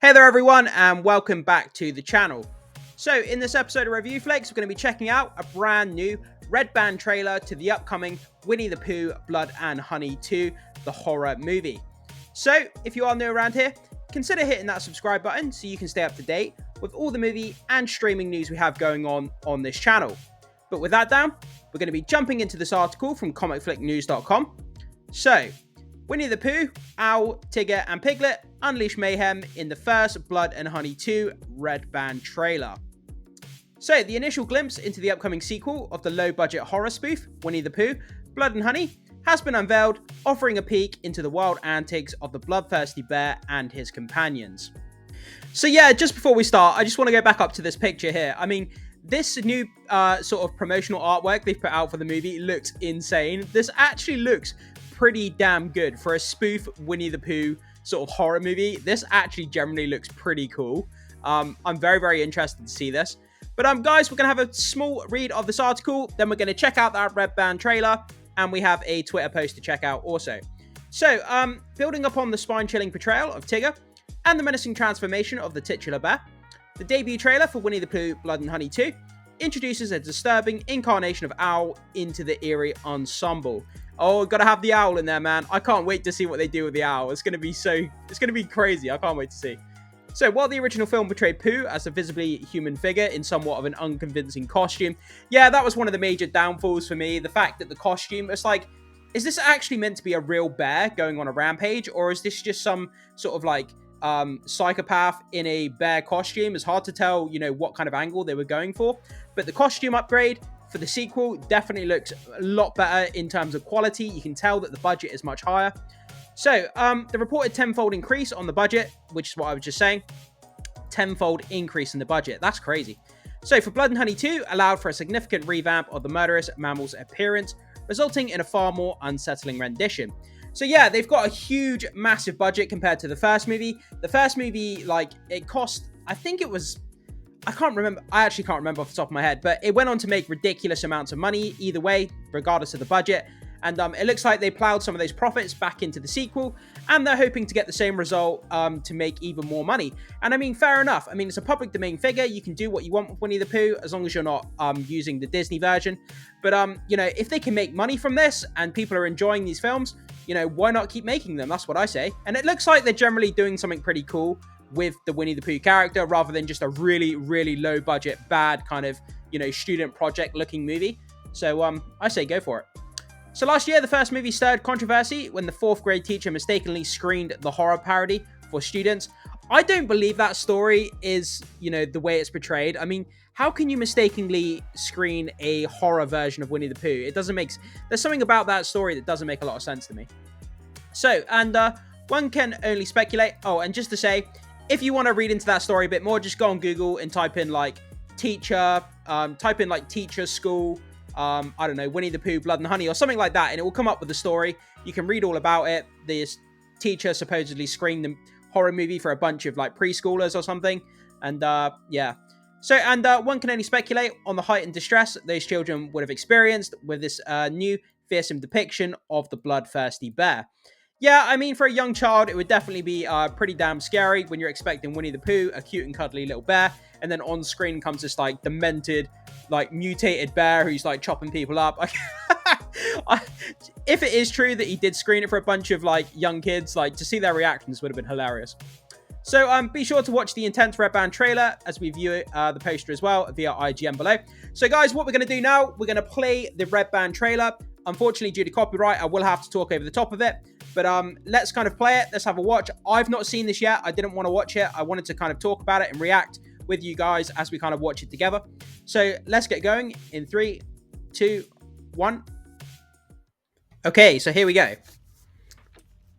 Hey there everyone, and welcome back to the channel. So in this episode of Review Flakes, we're going to be checking out a brand new red band trailer to the upcoming Winnie the Pooh Blood and Honey 2, the horror movie. So if you are new around here, consider hitting that subscribe button so you can stay up to date with all the movie and streaming news we have going on this channel. But with that down, we're going to be jumping into this article from comicflicknews.com. So, Winnie the Pooh, Owl, Tigger and Piglet unleash mayhem in the first Blood and Honey 2 red band trailer. So, the initial glimpse into the upcoming sequel of the low-budget horror spoof, Winnie the Pooh, Blood and Honey, has been unveiled, offering a peek into the wild antics of the bloodthirsty bear and his companions. So yeah, just before we start, I just want to go back up to this picture here. I mean, this new sort of promotional artwork they've put out for the movie looks insane. This actually looks pretty damn good for a spoof Winnie the Pooh sort of horror movie. This actually generally looks pretty cool. I'm very interested to see this. But guys, we're going to have a small read of this article, then we're going to check out that red band trailer, and we have a Twitter post to check out also. So, building upon the spine-chilling portrayal of Tigger and the menacing transformation of the titular bear, the debut trailer for Winnie the Pooh Blood and Honey 2 introduces a disturbing incarnation of Owl into the eerie ensemble. Oh, gotta have the owl in there, man. I can't wait to see what they do with the owl. It's gonna be crazy. I can't wait to see. So, while the original film portrayed Pooh as a visibly human figure in somewhat of an unconvincing costume, yeah, that was one of the major downfalls for me. The fact that the costume, it's like, is this actually meant to be a real bear going on a rampage, or is this just some sort of like psychopath in a bear costume? It's hard to tell, you know, what kind of angle they were going for. But the costume upgrade for the sequel definitely looks a lot better in terms of quality. You can tell that the budget is much higher. So, the reported tenfold increase on the budget, which is what I was just saying, tenfold increase in the budget. That's crazy. So, for Blood and Honey 2, allowed for a significant revamp of the murderous mammal's appearance, resulting in a far more unsettling rendition. So yeah, they've got a huge, massive budget compared to the first movie. The first movie, like, it cost, I think it was, I actually can't remember off the top of my head, but it went on to make ridiculous amounts of money either way, regardless of the budget. And it looks like they plowed some of those profits back into the sequel, and they're hoping to get the same result to make even more money. And I mean, fair enough. I mean, it's a public domain figure. You can do what you want with Winnie the Pooh, as long as you're not using the Disney version. But, you know, if they can make money from this, and people are enjoying these films, you know, why not keep making them? That's what I say. And it looks like they're generally doing something pretty cool with the Winnie the Pooh character, rather than just a really low budget, bad kind of, you know, student project looking movie. So, I say go for it. So last year, the first movie stirred controversy when the 4th grade teacher mistakenly screened the horror parody for students. I don't believe that story is, you know, the way it's portrayed. I mean, how can you mistakenly screen a horror version of Winnie the Pooh? It doesn't make... There's something about that story that doesn't make a lot of sense to me. So, and one can only speculate. Oh, and just to say, if you want to read into that story a bit more, just go on Google and type in, like, teacher, teacher, school... I don't know, Winnie the Pooh, Blood and Honey, or something like that, and it will come up with the story. You can read all about it. This teacher supposedly screened the horror movie for a bunch of, like, preschoolers or something, and, yeah. So, and, one can only speculate on the heightened distress those children would have experienced with this, new fearsome depiction of the bloodthirsty bear. Yeah, I mean, for a young child, it would definitely be, pretty damn scary when you're expecting Winnie the Pooh, a cute and cuddly little bear, and then on screen comes this, like, demented, like, mutated bear who's, like, chopping people up. If it is true that he did screen it for a bunch of, like, young kids, like, to see their reactions would have been hilarious. So, be sure to watch the intense red band trailer as we view the poster as well via IGN below. So, guys, what we're going to do now, we're going to play the red band trailer. Unfortunately, due to copyright, I will have to talk over the top of it. But let's kind of play it. Let's have a watch. I've not seen this yet. I didn't want to watch it. I wanted to kind of talk about it and react with you guys as we kind of watch it together. So let's get going in 3, 2, 1. Okay, so here we go.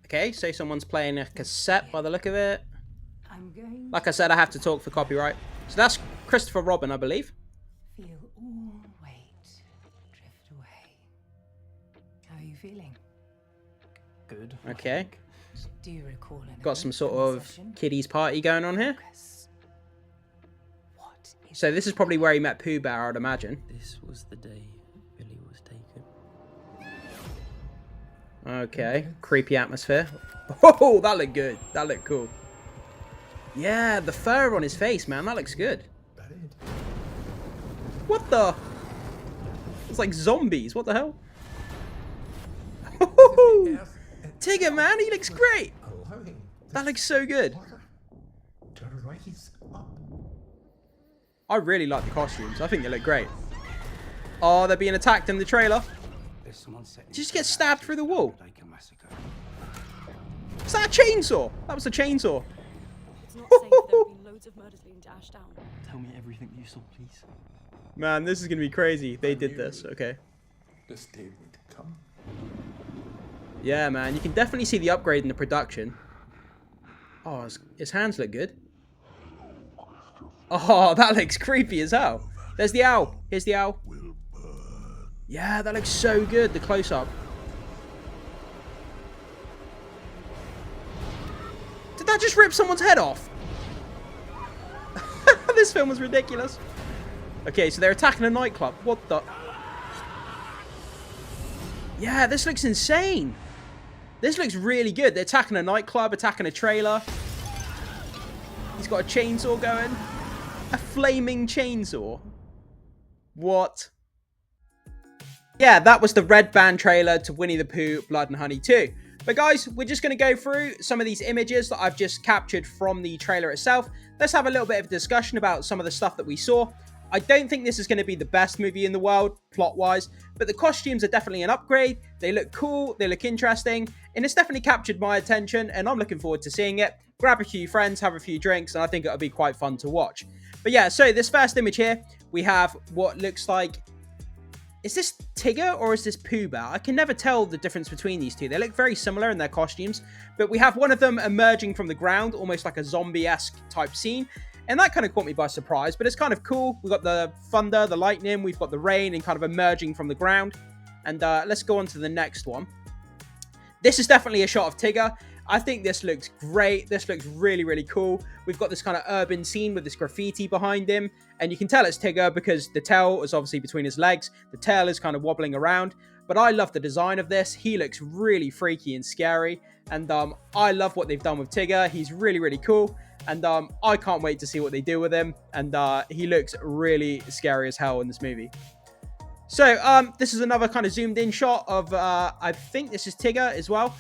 Okay, so someone's playing a cassette by the look of it. Like I said, I have to talk for copyright. So that's Christopher Robin, I believe. Feel all weight drift away. How are you feeling? Good. Okay. Do you recall Got some sort of kiddies party going on here. So this is probably where he met Pooh Bear, I'd imagine. This was the day Billy was taken. Okay, creepy atmosphere. Oh, that looked good. That looked cool. Yeah, the fur on his face, man. That looks good. Buried. What the? It's like zombies. What the hell? Tigger, man. He looks great. Allowing That looks so good. water to rise up. I really like the costumes. I think they look great. Oh, they're being attacked in the trailer. Just get stabbed through the wall. Is that a chainsaw? That was a chainsaw. It's not safe. There have been loads of murders leading to Ashdown. Tell me everything you saw, please. Man, this is going to be crazy. They did this. Okay. This day would come. Yeah, man. You can definitely see the upgrade in the production. Oh, his hands look good. Oh, that looks creepy as hell. There's the owl. Here's the owl. Yeah, that looks so good. The close-up. Did that just rip someone's head off? This film was ridiculous. Okay, so they're attacking a nightclub. What the? Yeah, this looks insane. This looks really good. They're attacking a nightclub, attacking a trailer. He's got a chainsaw going. A flaming chainsaw. What? Yeah, that was the Red Band trailer to Winnie the Pooh, Blood and Honey 2. But guys, we're just going to go through some of these images that I've just captured from the trailer itself. Let's have a little bit of a discussion about some of the stuff that we saw. I don't think this is going to be the best movie in the world, plot-wise, but the costumes are definitely an upgrade. They look cool, they look interesting, and it's definitely captured my attention, and I'm looking forward to seeing it. Grab a few friends, have a few drinks, and I think it'll be quite fun to watch. But yeah, so this first image here, we have what looks like... Is this Tigger or is this Pooh Bear? I can never tell the difference between these two. They look very similar in their costumes, but we have one of them emerging from the ground, almost like a zombie-esque type scene. And that kind of caught me by surprise, but it's kind of cool. We've got the thunder, the lightning, we've got the rain and kind of emerging from the ground. And let's go on to the next one. This is definitely a shot of Tigger. I think this looks great. This looks really, really cool. We've got this kind of urban scene with this graffiti behind him. And you can tell it's Tigger because the tail is obviously between his legs. The tail is kind of wobbling around. But I love the design of this. He looks really freaky and scary. And I love what they've done with Tigger. He's really, really cool. And I can't wait to see what they do with him. And he looks really scary as hell in this movie. So, this is another kind of zoomed in shot of, I think this is Tigger as well.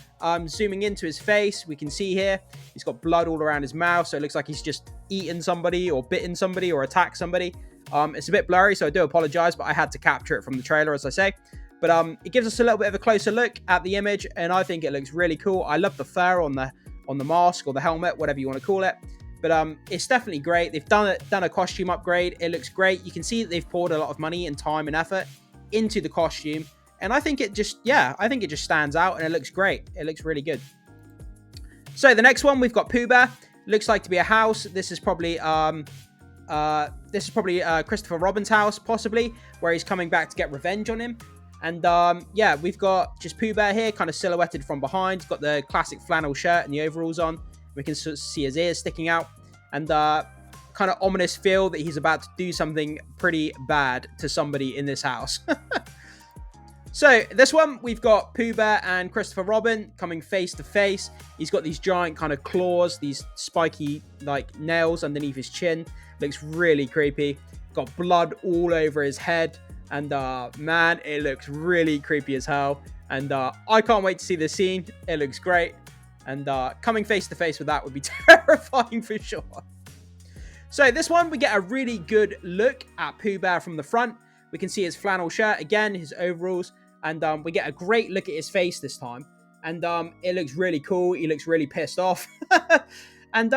Zooming into his face, we can see here, he's got blood all around his mouth. So it looks like he's just eaten somebody or bitten somebody or attacked somebody. It's a bit blurry, so I do apologize, but I had to capture it from the trailer, as I say. But it gives us a little bit of a closer look at the image, and I think it looks really cool. I love the fur on the mask or the helmet, whatever you want to call it. But it's definitely great. They've done a costume upgrade. It looks great. You can see that they've poured a lot of money and time and effort into the costume. And I think it just, yeah, I think it just stands out and it looks great. It looks really good. So the next one, we've got Pooh Bear. Looks like to be a house. This is probably Christopher Robin's house, possibly, where he's coming back to get revenge on him. And yeah, we've got just Pooh Bear here, kind of silhouetted from behind. He's got the classic flannel shirt and the overalls on. We can sort of see his ears sticking out. And kind of ominous feel that he's about to do something pretty bad to somebody in this house. So this one, we've got Pooh Bear and Christopher Robin coming face to face. He's got these giant kind of claws, these spiky like nails underneath his chin. Looks really creepy. Got blood all over his head. And man, it looks really creepy as hell. And I can't wait to see this scene. It looks great. And coming face to face with that would be terrifying for sure. So this one, we get a really good look at Pooh Bear from the front. We can see his flannel shirt again, his overalls. And we get a great look at his face this time. And it looks really cool. He looks really pissed off. And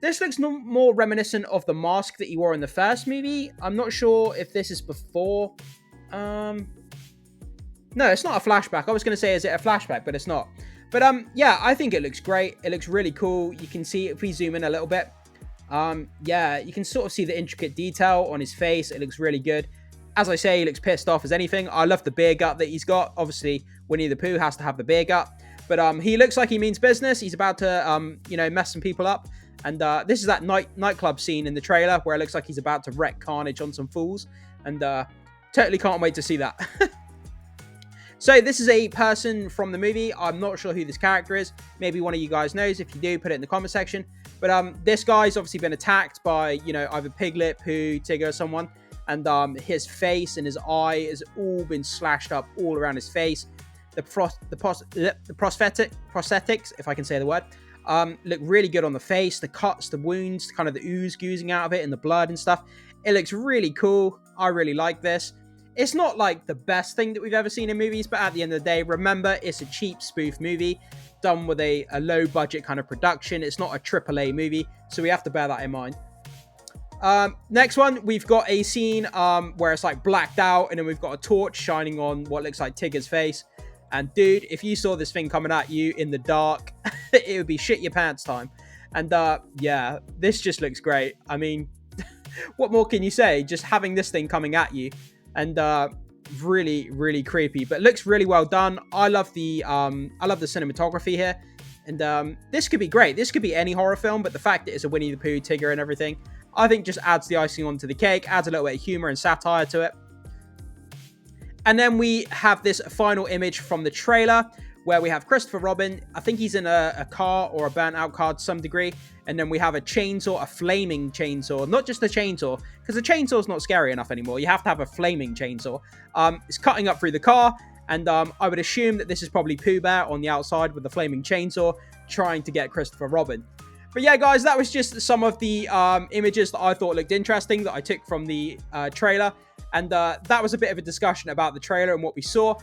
this looks more reminiscent of the mask that he wore in the first movie. I'm not sure if this is before. No, it's not a flashback. I was going to say, is it a flashback? But it's not. But yeah, I think it looks great. It looks really cool. You can see, if we zoom in a little bit, yeah, you can sort of see the intricate detail on his face. It looks really good. As I say, he looks pissed off as anything. I love the beer gut that he's got. Obviously, Winnie the Pooh has to have the beer gut. But he looks like he means business. He's about to, you know, mess some people up. And this is that nightclub scene in the trailer where it looks like he's about to wreak carnage on some fools. And totally can't wait to see that. So this is a person from the movie. I'm not sure who this character is. Maybe one of you guys knows. If you do, put it in the comment section. But this guy's obviously been attacked by, you know, either Piglet, Pooh, Tigger, or someone. And his face and his eye has all been slashed up all around his face. The prosthetics, if I can say the word, look really good on the face. The cuts, the wounds, kind of the ooze oozing out of it and the blood and stuff. It looks really cool. I really like this. It's not like the best thing that we've ever seen in movies, but at the end of the day, remember, it's a cheap spoof movie done with a low budget kind of production. It's not a AAA movie, so we have to bear that in mind. Next one, we've got a scene where it's like blacked out, and then we've got a torch shining on what looks like Tigger's face. And dude, if you saw this thing coming at you in the dark, it would be shit your pants time. And yeah, this just looks great. I mean, what more can you say? Just having this thing coming at you, and really, really creepy, but looks really well done. I love the cinematography here, and this could be great. This could be any horror film, but the fact that it's a Winnie the Pooh, Tigger, and everything, I think just adds the icing onto the cake, adds a little bit of humor and satire to it. And then we have this final image from the trailer where we have Christopher Robin. I think he's in a car or a burnt out car to some degree. And then we have a chainsaw, a flaming chainsaw, not just a chainsaw, because the chainsaw is not scary enough anymore. You have to have a flaming chainsaw. It's cutting up through the car. And I would assume that this is probably Pooh Bear on the outside with the flaming chainsaw trying to get Christopher Robin. But yeah, guys, that was just some of the images that I thought looked interesting that I took from the trailer. And that was a bit of a discussion about the trailer and what we saw.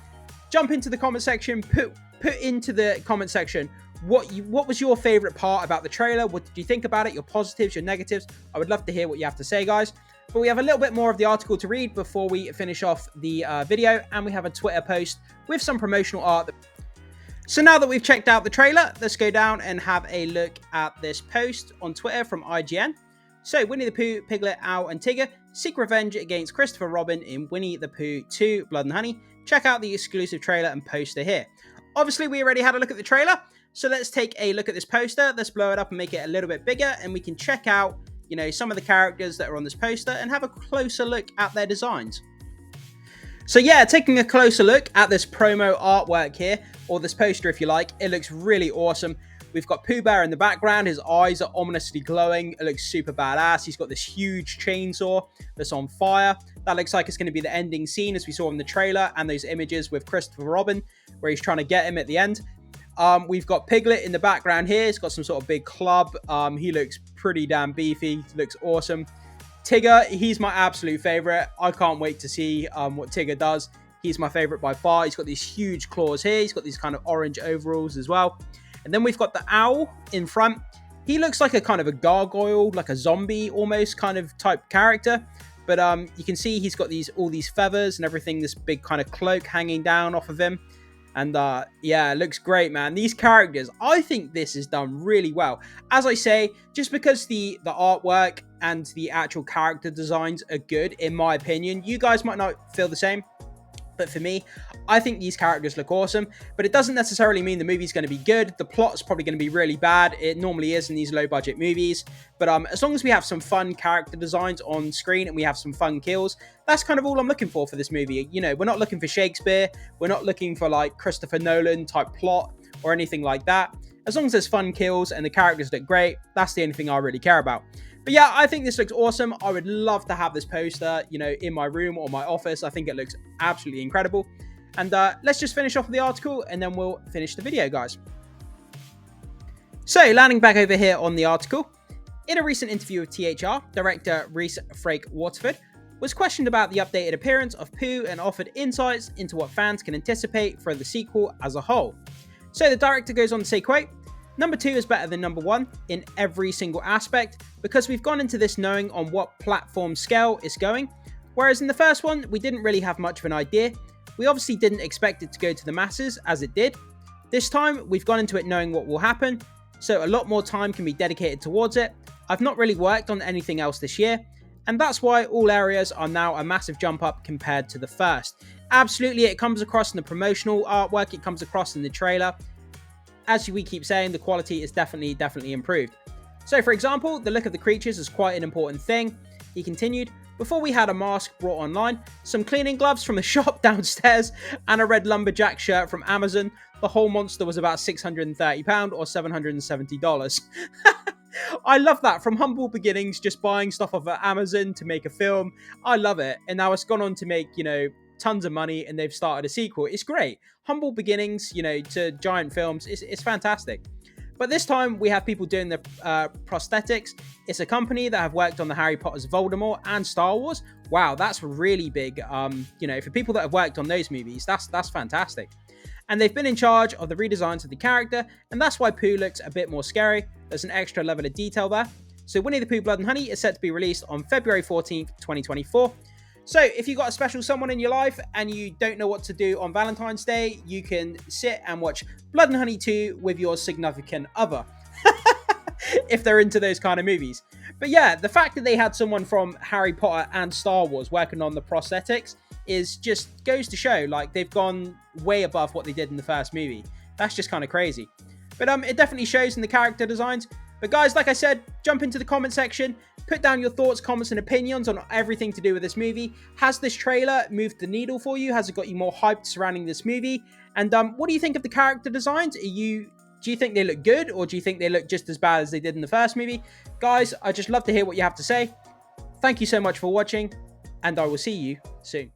Jump into the comment section, put into the comment section what was your favorite part about the trailer? What did you think about it? Your positives, your negatives? I would love to hear what you have to say, guys. But we have a little bit more of the article to read before we finish off the video. And we have a Twitter post with some promotional art. So now that we've checked out the trailer, let's go down and have a look at this post on Twitter from IGN. So, Winnie the Pooh, Piglet, Owl, and Tigger seek revenge against Christopher Robin in Winnie the Pooh 2, Blood and Honey. Check out the exclusive trailer and poster here. Obviously, we already had a look at the trailer, so let's take a look at this poster. Let's blow it up and make it a little bit bigger, and we can check out, you know, some of the characters that are on this poster and have a closer look at their designs. So yeah, taking a closer look at this promo artwork here, or this poster if you like, it looks really awesome. We've got Pooh Bear in the background. His eyes are ominously glowing. It looks super badass. He's got this huge chainsaw that's on fire. That looks like it's going to be the ending scene as we saw in the trailer and those images with Christopher Robin where he's trying to get him at the end. We've got Piglet in the background here. He's got some sort of big club. He looks pretty damn beefy. Looks awesome. Tigger, he's my absolute favorite. I can't wait to see what Tigger does. He's my favorite by far. He's got these huge claws here. He's got these kind of orange overalls as well. And then we've got the owl in front. He looks like a kind of a gargoyle, like a zombie almost kind of type character. But you can see he's got all these feathers and everything, this big kind of cloak hanging down off of him. And yeah, it looks great, man. These characters, I think this is done really well. As I say, just because the artwork and the actual character designs are good, in my opinion. You guys might not feel the same. But for me, I think these characters look awesome, but it doesn't necessarily mean the movie's going to be good. The plot's probably going to be really bad. It normally is in these low-budget movies. But as long as we have some fun character designs on screen and we have some fun kills, that's kind of all I'm looking for this movie. You know, we're not looking for Shakespeare. We're not looking for, like, Christopher Nolan type plot or anything like that. As long as there's fun kills and the characters look great, that's the only thing I really care about. But yeah, I think this looks awesome. I would love to have this poster, you know, in my room or my office. I think it looks absolutely incredible. And let's just finish off the article and then we'll finish the video, guys. So, landing back over here on the article. In a recent interview with THR, director Rhys Frake-Waterfield was questioned about the updated appearance of Pooh and offered insights into what fans can anticipate for the sequel as a whole. So the director goes on to say, quote, "Number 2 is better than number 1 in every single aspect because we've gone into this knowing on what platform scale it's going, whereas in the first one, we didn't really have much of an idea. We obviously didn't expect it to go to the masses as it did. This time, we've gone into it knowing what will happen, so a lot more time can be dedicated towards it. I've not really worked on anything else this year, and that's why all areas are now a massive jump up compared to the first." Absolutely, it comes across in the promotional artwork, it comes across in the trailer. As we keep saying, the quality is definitely improved. So, for example, the look of the creatures is quite an important thing. He continued, Before we had a mask brought online, some cleaning gloves from the shop downstairs, and a red lumberjack shirt from Amazon. The whole monster was about £630 or $770. I love that. From humble beginnings, just buying stuff off of Amazon to make a film. I love it. And now it's gone on to make, tons of money, and they've started a sequel. It's great. Humble beginnings, to giant films. It's fantastic. But this time we have people doing the prosthetics. It's a company that have worked on the Harry Potter's Voldemort and Star Wars. Wow, that's really big. For people that have worked on those movies, that's fantastic. And they've been in charge of the redesigns of the character, and that's why Pooh looks a bit more scary. There's an extra level of detail there. So Winnie the Pooh Blood and Honey is set to be released on February 14th, 2024. So if you've got a special someone in your life and you don't know what to do on Valentine's Day, you can sit and watch Blood and Honey 2 with your significant other. If they're into those kind of movies. But yeah, the fact that they had someone from Harry Potter and Star Wars working on the prosthetics is just goes to show, like, they've gone way above what they did in the first movie. That's just kind of crazy. But it definitely shows in the character designs. But guys, like I said, jump into the comment section, put down your thoughts, comments, and opinions on everything to do with this movie. Has this trailer moved the needle for you? Has it got you more hyped surrounding this movie? And what do you think of the character designs? Do you think they look good, or do you think they look just as bad as they did in the first movie? Guys, I'd just love to hear what you have to say. Thank you so much for watching, and I will see you soon.